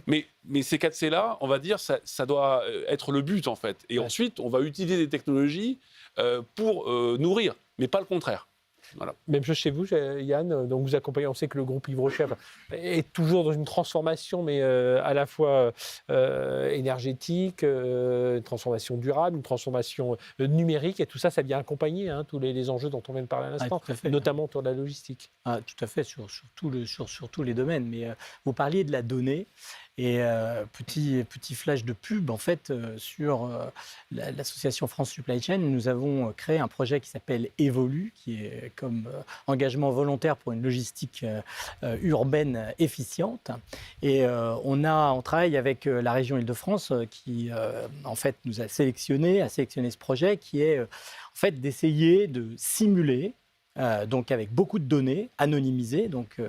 mais ces 4C-là, on va dire, ça doit être le but, en fait. Et ensuite, on va utiliser des technologies pour nourrir, mais pas le contraire. Voilà. Même chose chez vous, Yann, donc vous accompagnez, on sait que le groupe Livre Chef est toujours dans une transformation, mais à la fois énergétique, une transformation durable, une transformation numérique, et tout ça, ça vient accompagner tous les enjeux dont on vient de parler à l'instant, notamment autour de la logistique. Tout à fait, sur tous les domaines. Mais vous parliez de la donnée. Et petit flash de pub, en fait, sur l'association France Supply Chain, nous avons créé un projet qui s'appelle Evolu, qui est comme engagement volontaire pour une logistique urbaine efficiente. Et on travaille avec la région Île-de-France qui, en fait, nous a sélectionné ce projet qui est, en fait, d'essayer de simuler donc avec beaucoup de données anonymisées. Donc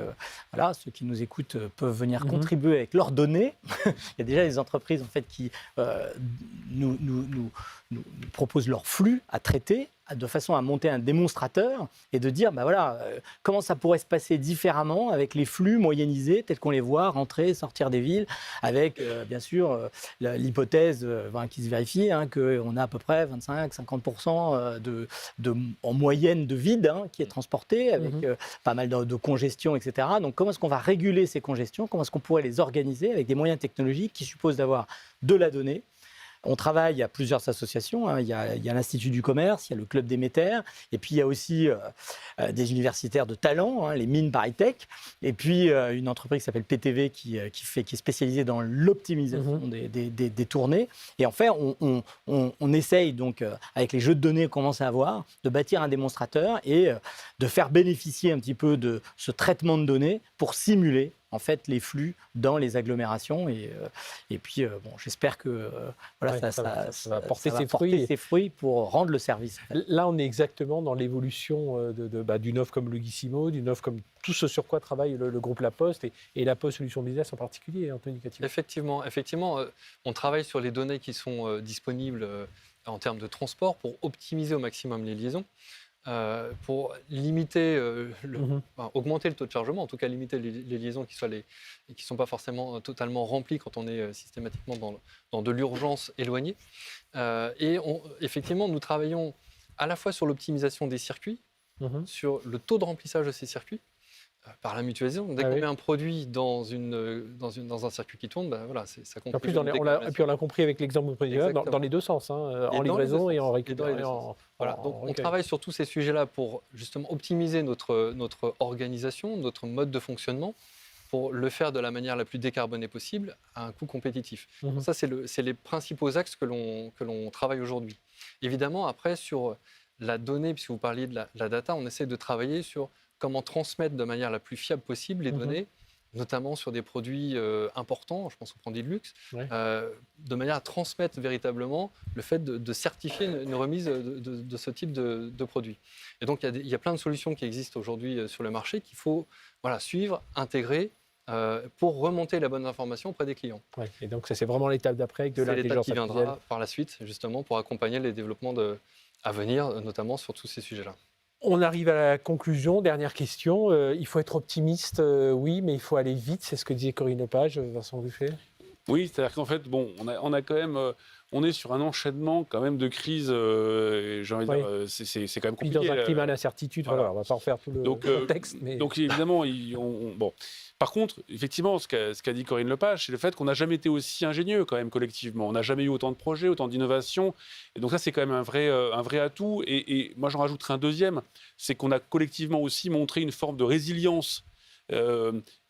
voilà, ceux qui nous écoutent peuvent venir contribuer avec leurs données. Il y a déjà des entreprises en fait qui nous proposent leur flux à traiter de façon à monter un démonstrateur et de dire, comment ça pourrait se passer différemment avec les flux moyennisés tels qu'on les voit rentrer, sortir des villes, avec bien sûr l'hypothèse qui se vérifie, qu'on a à peu près 25-50% en moyenne de vide qui est transporté, avec pas mal de congestion, etc. Donc comment est-ce qu'on va réguler ces congestions? Comment est-ce qu'on pourrait les organiser avec des moyens technologiques qui supposent d'avoir de la donnée? On travaille à plusieurs associations. Il y a l'Institut du commerce, il y a le Club d'Émetteurs, et puis il y a aussi des universitaires de talent, les mines ParisTech, et puis une entreprise qui s'appelle PTV qui est spécialisée dans l'optimisation des tournées. Et en fait, on essaye donc, avec les jeux de données qu'on commence à avoir, de bâtir un démonstrateur et de faire bénéficier un petit peu de ce traitement de données pour simuler en fait les flux dans les agglomérations et puis j'espère que ça va porter ses fruits pour rendre le service. Là, on est exactement dans l'évolution d'une offre comme Logissimo, d'une offre comme tout ce sur quoi travaille le groupe La Poste et La Poste Solutions Business en particulier, Anthony Cattivo. Effectivement, on travaille sur les données qui sont disponibles en termes de transport pour optimiser au maximum les liaisons. Pour limiter, augmenter le taux de chargement, en tout cas limiter les liaisons qui ne sont pas forcément totalement remplies quand on est systématiquement dans de l'urgence éloignée. Effectivement, nous travaillons à la fois sur l'optimisation des circuits, sur le taux de remplissage de ces circuits, par la mutualisation. Dès qu'on met un produit dans un circuit qui tourne, ça contribue. En plus, et puis on l'a compris avec l'exemple que vous prenez dans les deux sens, en livraison et en récupération. Donc on travaille sur tous ces sujets-là pour justement optimiser notre organisation, notre mode de fonctionnement, pour le faire de la manière la plus décarbonée possible à un coût compétitif. Donc ça, c'est les principaux axes que l'on travaille aujourd'hui. Évidemment, après, sur la donnée, puisque vous parliez de la data, on essaie de travailler sur comment transmettre de manière la plus fiable possible les données, notamment sur des produits importants, je pense aux produits de luxe, de manière à transmettre véritablement le fait de certifier une remise de ce type de produit. Et donc, il y a plein de solutions qui existent aujourd'hui sur le marché qu'il faut suivre, intégrer, pour remonter la bonne information auprès des clients. Ouais, et donc, ça, c'est vraiment l'étape d'après avec de l'intelligence artificielle. C'est l'étape qui viendra par la suite, justement, pour accompagner les développements à venir, notamment sur tous ces sujets-là. On arrive à la conclusion. Dernière question. Il faut être optimiste, oui, mais il faut aller vite. C'est ce que disait Corinne Lepage, Vincent Buffet. Oui, c'est-à-dire qu'en fait, on a quand même, on est sur un enchaînement quand même de crises. J'ai envie de dire, c'est quand même compliqué. Puis dans un climat d'incertitude, on ne va pas refaire tout le contexte. Donc évidemment, bon. Par contre, effectivement, ce qu'a dit Corinne Lepage, c'est le fait qu'on n'a jamais été aussi ingénieux quand même collectivement. On n'a jamais eu autant de projets, autant d'innovations. Et donc ça, c'est quand même un vrai atout. Et moi, j'en rajouterai un deuxième, c'est qu'on a collectivement aussi montré une forme de résilience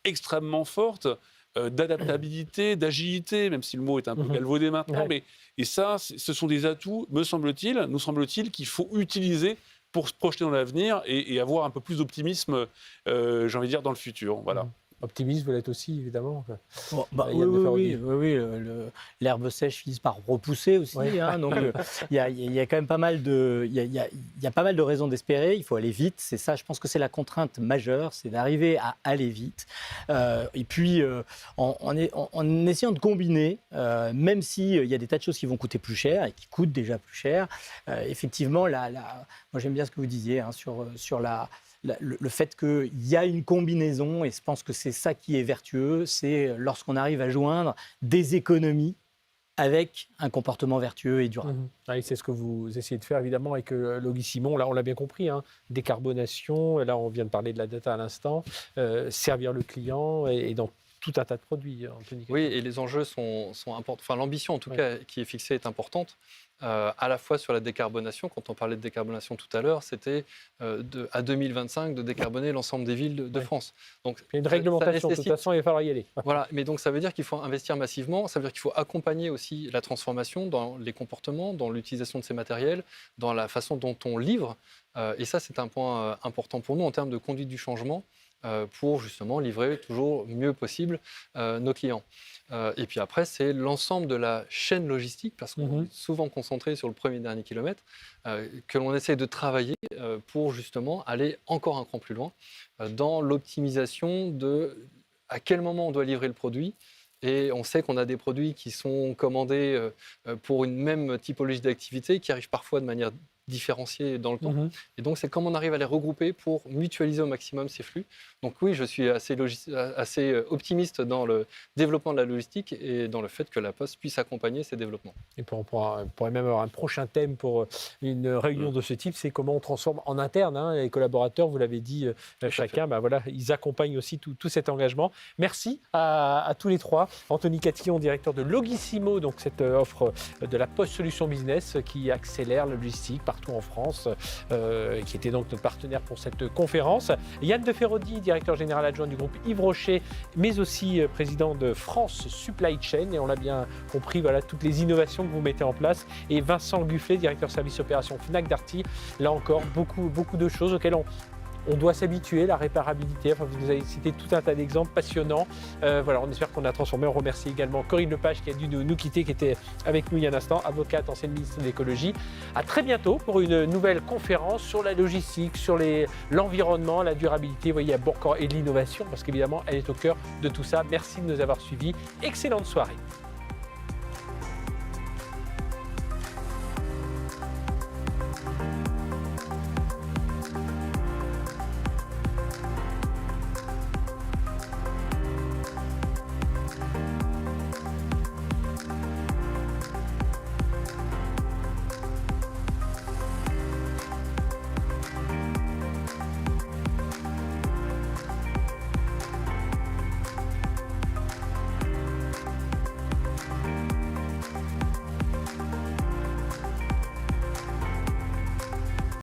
extrêmement forte, d'adaptabilité, d'agilité, même si le mot est un peu galvaudé maintenant. Et ça, ce sont des atouts, nous semble-t-il, qu'il faut utiliser pour se projeter dans l'avenir et avoir un peu plus d'optimisme, j'ai envie de dire, dans le futur. Voilà. Optimiste, vous l'êtes aussi, évidemment. Oui, l'herbe sèche finit par repousser aussi. Donc, il y a quand même pas mal de raisons d'espérer. Il faut aller vite. C'est ça, je pense que c'est la contrainte majeure, c'est d'arriver à aller vite. Et puis, en essayant de combiner, même s'il y a des tas de choses qui vont coûter plus cher et qui coûtent déjà plus cher, effectivement, moi j'aime bien ce que vous disiez sur le fait qu'il y a une combinaison, et je pense que c'est ça qui est vertueux, c'est lorsqu'on arrive à joindre des économies avec un comportement vertueux et durable. Oui, c'est ce que vous essayez de faire, évidemment, avec Logissimo. Là, on l'a bien compris, décarbonation, là, on vient de parler de la data à l'instant, servir le client et dans tout un tas de produits, Anthony. Oui, et les enjeux sont importants. Enfin, l'ambition, en tout cas, qui est fixée est importante. À la fois sur la décarbonation, quand on parlait de décarbonation tout à l'heure, c'était à 2025 de décarboner l'ensemble des villes de France. Donc, il y a une réglementation, de toute façon, il va falloir y aller. Voilà, mais donc ça veut dire qu'il faut investir massivement, ça veut dire qu'il faut accompagner aussi la transformation dans les comportements, dans l'utilisation de ces matériels, dans la façon dont on livre. Et ça, c'est un point important pour nous en termes de conduite du changement, pour justement livrer toujours mieux possible nos clients. Et puis après, c'est l'ensemble de la chaîne logistique, parce qu'on est souvent concentré sur le premier dernier kilomètre, que l'on essaie de travailler pour justement aller encore un cran plus loin dans l'optimisation de à quel moment on doit livrer le produit. Et on sait qu'on a des produits qui sont commandés pour une même typologie d'activité, qui arrivent parfois de manière différenciés dans le temps. Mhm. Et donc, c'est comment on arrive à les regrouper pour mutualiser au maximum ces flux. Donc oui, je suis assez optimiste dans le développement de la logistique et dans le fait que la Poste puisse accompagner ces développements. Et on pourrait même avoir un prochain thème pour une réunion de ce type, c'est comment on transforme en interne les collaborateurs, vous l'avez dit chacun, voilà, ils accompagnent aussi tout cet engagement. Merci à tous les trois. Anthony Catillon, directeur de Logissimo, donc cette offre de la Poste Solutions Business qui accélère la logistique partout en France, qui était donc notre partenaire pour cette conférence. Yann de Ferraudy, directeur général adjoint du groupe Yves Rocher, mais aussi président de France Supply Chain, et on l'a bien compris, voilà, toutes les innovations que vous mettez en place. Et Vincent Gufflet, directeur service opération Fnac Darty, là encore, beaucoup de choses auxquelles on doit s'habituer, la réparabilité. Enfin, vous nous avez cité tout un tas d'exemples passionnants. Voilà, on espère qu'on a transformé. On remercie également Corinne Lepage qui a dû nous quitter, qui était avec nous il y a un instant, avocate, ancienne ministre de l'écologie. À très bientôt pour une nouvelle conférence sur la logistique, sur l'environnement, la durabilité. Vous voyez, à Bourg et l'innovation, parce qu'évidemment, elle est au cœur de tout ça. Merci de nous avoir suivis. Excellente soirée.